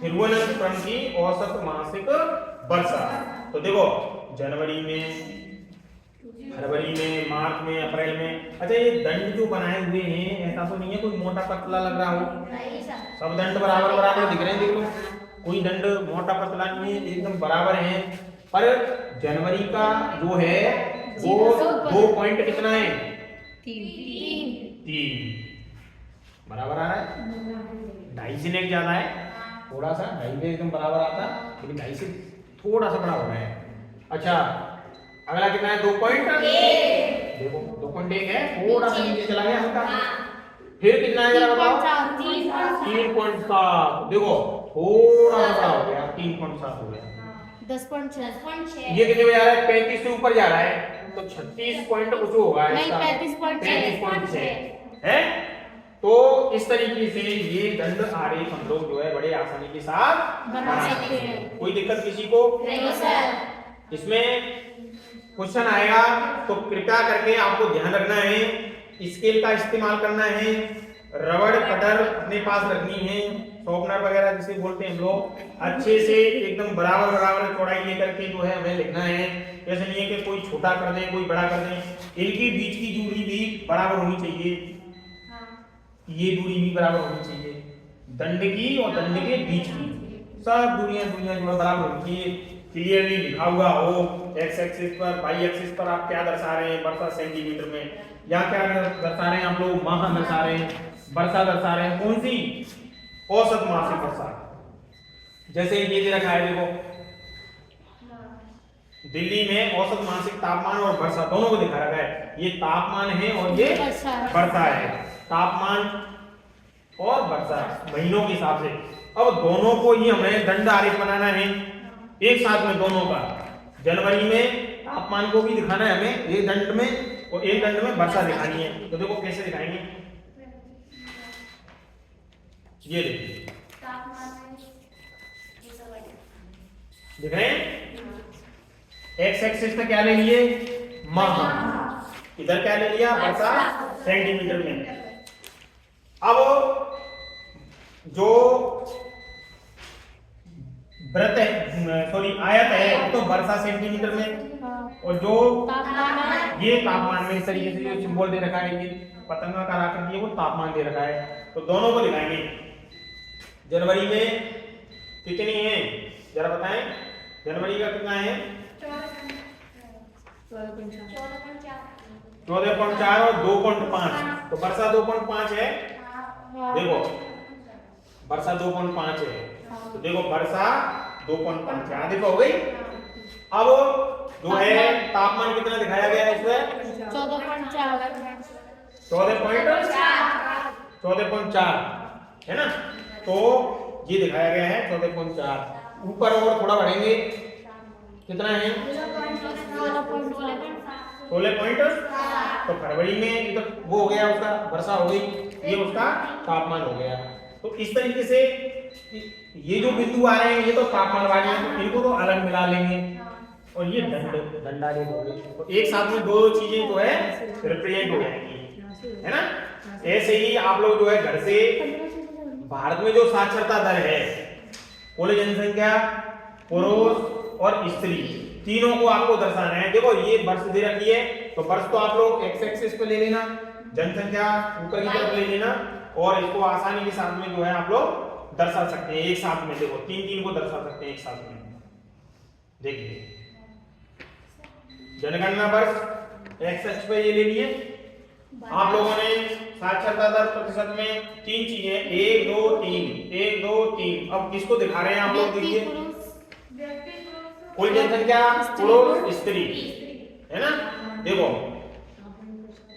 थिरुवनंतपुरम की औसत मासिक वर्षा। तो देखो जनवरी में, फरवरी में, मार्च में, अप्रैल में। अच्छा ये दंड जो बनाए हुए हैं, ऐसा तो नहीं है कोई मोटा पतला लग रहा हो, सब दंड बराबर बराबर दिख रहे हैं, देख लो कोई दंड मोटा पतला नहीं है, एकदम बराबर है। पर जनवरी का जो है वो 2 पॉइंट कितना है, 3 बराबर आ रहा है, 2.5 से नेक ज्यादा है, थोड़ा सा 2.5 पे एकदम बराबर आता है, लेकिन 2.5 से थोड़ा सा बड़ा हो रहा है। अच्छा अगला कितना है, 2.1, देखो 2.1 है, थोड़ा सा नीचे चला गया हल्का। फिर कितना है जरा बताओ, 3.7, देखो थोड़ा सा बड़ा हो गया, 3.7 हो गया, 10.6। ये कितने पे जा रहा है, 35 से ऊपर जा रहा है, तो 36 पॉइंट कुछ होगा इसका, 35.6 है। तो इस तरीके से ये दंड आरेख हम लोग जो है बड़े आसानी के साथ बना सकते हैं, कोई दिक्कत किसी को नहीं सर। इसमें क्वेश्चन आएगा तो कृपया करके आपको ध्यान रखना है, स्केल का इस्तेमाल करना है, रबड़ कटर अपने पास रखनी है, शॉर्पनर वगैरह जिसे बोलते हैं हम लोग, अच्छे से एकदम बराबर बराबर चौड़ाई लेकर के जो है हमें लिखना है। ऐसा नहीं है कि कोई छोटा कर दें कोई बड़ा कर दें, इनकी बीच की दूरी भी बराबर होनी चाहिए, ये दूरी भी बराबर होनी चाहिए, दंड की और दंड के बीच की सब दूरियां जो है बराबर होनी चाहिए, क्लियरली लिखा हुआ हो। एक्स एक्सिस पर, वाई एक्सिस पर आप क्या दर्शा रहे हैं, वर्षा सेंटीमीटर में, या क्या दर्शा रहे हैं आप लोग, माह दर्शा रहे हैं, वर्षा दर्शा रहे हैं, कौन सी, औसत मासिक वर्षा। जैसे ये दे रखा है देखो, दिल्ली में औसत मासिक तापमान और वर्षा दोनों को दिखा रखा है, ये तापमान है और ये वर्षा है, तापमान और वर्षा महीनों के हिसाब से। अब दोनों को ही हमें दंड आरेख बनाना है एक साथ में, दोनों का, जनवरी में तापमान को भी दिखाना है हमें एक दंड में, और एक दंड में वर्षा दिखानी है। तो देखो कैसे दिखाएंगे, ये देखिए दिख रहे हैं? एक्स एक्सिस पे क्या ले लिए? माह। इधर क्या ले लिया? वर्षा सेंटीमीटर में। अब जो वृत्त है, सॉरी आयत है, तो वर्षा सेंटीमीटर में, और जो ये तापमान में इस तरीके से जो सिंबल दे रखा है, ये पतंगाकार आकृति है, वो तापमान दे रखा है। तो दोनों को दिखाएंगे। जनवरी में कितनी है जरा बताएं? जनवरी का कितना है? 14.4 और 2.5। तो वर्षा 2.5 है। देखो वर्षा 2.5 है, तो देखो वर्षा 2.5 है। देखो हो गई। अब जो है तापमान कितना दिखाया गया है इसमें? 14.4 है ना? तो ये दिखाया गया है 14.4। ऊपर और थोड़ा बढ़ेंगे, कितना है? 16 तो फरवरी में ये तो वो हो गया, उसका वर्षा हो गई, ये उसका तापमान हो गया। तो इस तरीके से ये जो बिंदु आ रहे हैं ये तो तापमान वाले हैं, तो इनको तो अलग मिला लेंगे, और ये दंडा रेखा हो गई। तो एक साथ में दो चीजें जो है रिप्रेजेंट हो जाएंगी, है ना? ऐसे ही आप लोग जो है घर से भारत में जो साक्षरता दर है, कुल जनसंख्या, पुरुष और स्त्री, तीनों को आपको दर्शाना है। देखो ये वर्ष दे रखी है, तो वर्ष तो आप लोग एक्स एक्सिस पे ले लेना, जनसंख्या ऊपर की तरफ ले लेना, और इसको आसानी के साथ में जो है आप लोग दर्शा सकते हैं एक साथ में। देखो तीन को दर्शा सकते हैं एक साथ में। देखिए जनगणना वर्ष एक्स एक्स पे ये ले लिए। आप लोगों ने साक्षरता दर प्रतिशत में तीन चीजें 1 2 3 1 2 3। अब किसको दिखा रहे हैं आप लोग? देखिए कुल जनसंख्या, पुरुष, स्त्री, है ना? देखो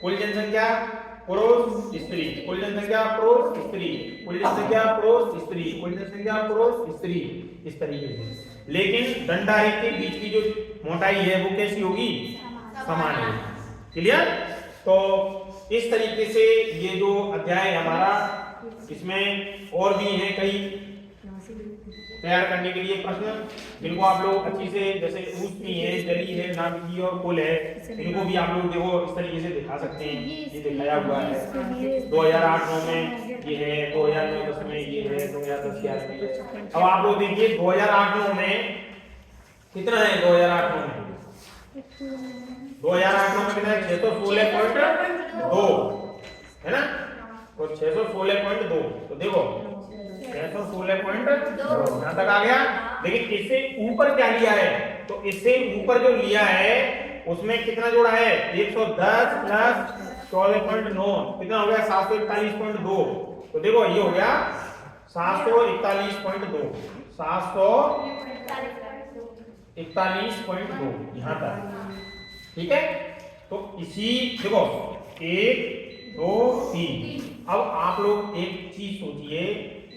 कुल जनसंख्या, पुरुष, स्त्री, कुल जनसंख्या, पुरुष, स्त्री, कुल जनसंख्या, पुरुष, स्त्री, कुल जनसंख्या, पुरुष, स्त्री, इस तरीके से। लेकिन दंडारेखा के बीच की जो मोटाई है वो कैसी होगी? समान है। क्लियर? तो इस तरीके से ये जो अध्याय हमारा, इसमें और भी है कई तैयार करने के लिए प्रश्न, जिनको आप लोग अच्छी से, जैसे ऊष्मी है, जली है, नाभिकीय और कुल है, इनको भी आप लोग देखो इस तरीके से दिखा सकते हैं। ये दिखाया हुआ है 2008-9 में ये है, 2009-10 में ये है, 2010-11 में है। अब आप लोग देखिए 2008-9 में कितना है? 2008-9 में 2008-9 में कितना है? 616.2 है ना? तो 616.2। तो देखो 616.2 यहाँ तक आ गया। लेकिन इससे ऊपर क्या लिया है? तो इससे ऊपर जो लिया है उसमें कितना जोड़ा है? 110 प्लस 14.9 कितना हो गया? 741.2। तो देखो ये हो गया 741.2, 741.2 यहाँ तक। ठीक है? तो इसी देखो 1 2 3। अब आप लोग एक चीज सोचिए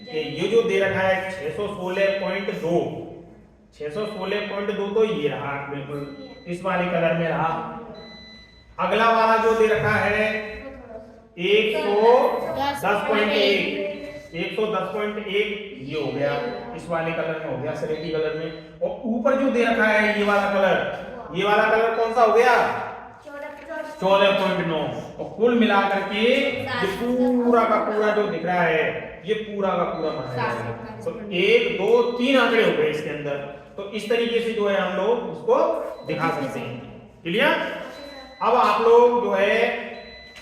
कि ये जो दे रखा है 616.2, 616.2 तो ये रहा बिल्कुल इस वाले कलर में रहा। अगला वाला जो दे रखा है 110.1, 110.1 ये हो गया इस वाले कलर में, हो गया सलेटी कलर में। और ऊपर जो दे रखा है ये वाला कलर कौन सा हो गया? 14.9। और कुल मिलाकर के ये पूरा का पूरा जो दिख रहा है ये पूरा का पूरा माना जाएगा। तो 1 2 3 आंकड़े हो गए इसके अंदर। तो इस तरीके से जो है हम लोग उसको दिखा सकते हैं। क्लियर? अब आप लोग जो है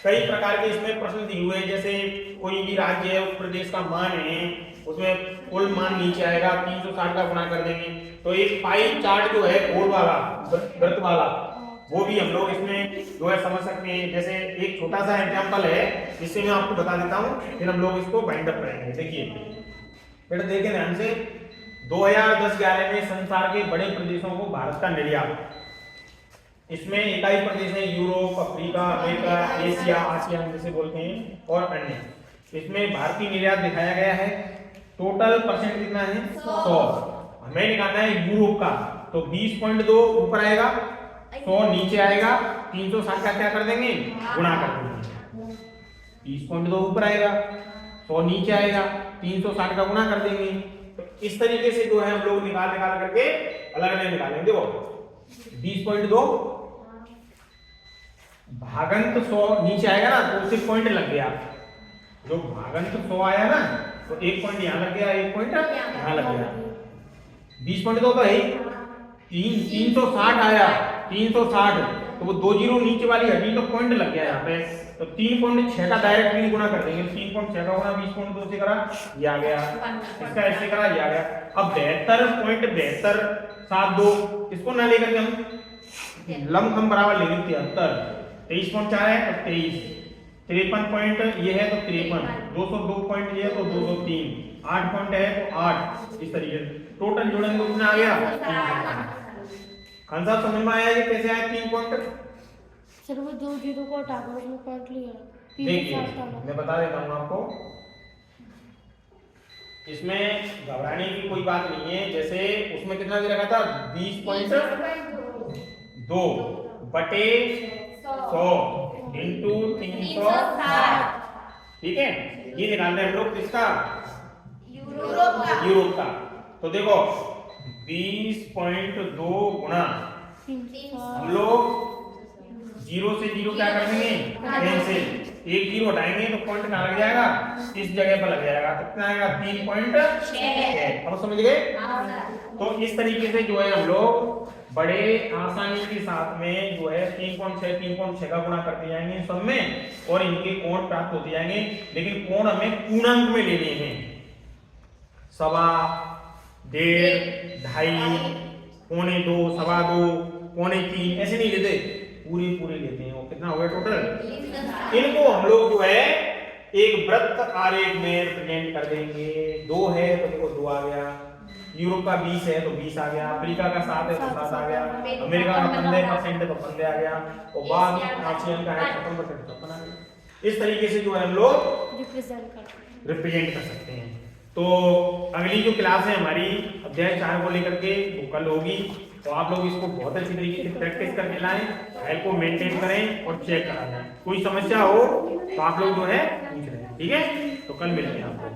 कई प्रकार के इसमें प्रश्न दिए हुए हैं, जैसे कोई भी राज्य है उस प्रदेश का मान है, उसमें कुल मान नीचे आएगा, 360 का गुणा कर देंगे। तो एक पाई चार्ट जो है गोल वाला, वृत्त वाला, वो भी हम लोग इसमें जो है समझ सकते हैं। जैसे एक छोटा सा एग्जांपल है जिससे मैं आपको बता देता हूं, फिर हम लोग इसको बाइंड अप करेंगे। देखिए बेटा देखिए ध्यान से, 2010-11 में संसार के बड़े प्रदेशों को भारत का निर्यात, इसमें इकाई प्रदेश है Europe, Africa, America, Asia, ASEAN जिसे बोलते हैं, और अन्य। इसमें भारतीय निर्यात दिखाया गया है। टोटल परसेंट कितना है? 100। हमें निकालना है यूरोप का, तो 20.2 ऊपर आएगा, 100 नीचे आएगा, 360 का क्या कर देंगे? गुणा कर देंगे। 20.2 ऊपर आएगा, 100 नीचे आएगा, 360 का गुणा कर देंगे। तो इस तरीके से जो है हम लोग निकाल करके अलग अलग निकालेंगे। देखो 20.2 भागंत 100 नीचे आएगा ना तो उससे पॉइंट लग गया। जो भागंत 100 आया ना तो एक पॉइंट यहाँ लग गया, एक पॉइंट यहाँ लग गया। 20.2 तो है 360 आया, 360 तो वो 2 जीरो नीचे वाली हटी तो पॉइंट लग गया यहाँ पे। तो 3.6 का डायरेक्टली गुना कर देंगे। 3.6 का गुना 20.2 से करा, ये आ गया। इसका ऐसे करा, ये आ गया। अब 72.72 इसको ना लेकर के हम लमसम बराबर ले लेंगे 73। 23.4 है तो 23, 53 पॉइंट ये है तो 53, 202 पॉइंट ये है तो 203, 8 पॉइंट है तो 8। इस तरीके से टोटल जोड़ेंगे तो कितना आ गया? खान साहब समझ में आया ये कैसे आया 3 पॉइंट? सर वो 2 जीरो को हटा कर उसमें पॉइंट लिया। देखिए मैं बता देता हूँ आपको, इसमें घबराने की कोई बात नहीं है। जैसे उसमें कितना दे रखा था 20.2 बटे 100 इंटू 360, ठीक है। ये निकालना है हम लोग किसका? यूरोप का। तो देखो 20.2 गुणा हम लोग जीरो से जीरो क्या कर देंगे? कैंसिल। एक जीरो हटाएंगे तो पॉइंट कहाँ लग जाएगा? इस जगह पर लग जाएगा। तो कितना आएगा? 3.6। अब समझ गए? तो इस तरीके से जो है हम लोग बड़े आसानी के साथ में जो है 3.6 का गुणा करते जाएंगे सब में और इनके कोण प्राप्त होते जाएंगे। लेकिन कोण हमें पूर्णांक में लेने हैं। 1.25, 1.5, 2.5, 2.25, 2.25, 3 ऐसे नहीं लेते, पूरे लेते हैं। वो कितना हो गया टोटल? इनको हम लोग जो है एक वृत्त आरेख में रिप्रेजेंट कर देंगे। 2 है तो देखो 2 आ गया, यूरोप का 20 है तो 20 आ गया, अफ्रीका का 7 है तो 7 आ गया, अमेरिका का 15% है तो 15 आ गया, और बाद आसियान का है 56% तो 56 आ गया। इस तरीके से जो है हम लोग रिप्रेजेंट कर सकते हैं। तो अगली जो क्लास है हमारी अध्याय 4 को लेकर के वो कल होगी। तो आप लोग इसको बहुत अच्छी तरीके से प्रैक्टिस करके लाएं, फाइल को मेंटेन करें और चेक करा लें। कोई समस्या हो तो आप लोग जो है पूछ रहे हैं, ठीक है। तो कल मिलते हैं आप लोग।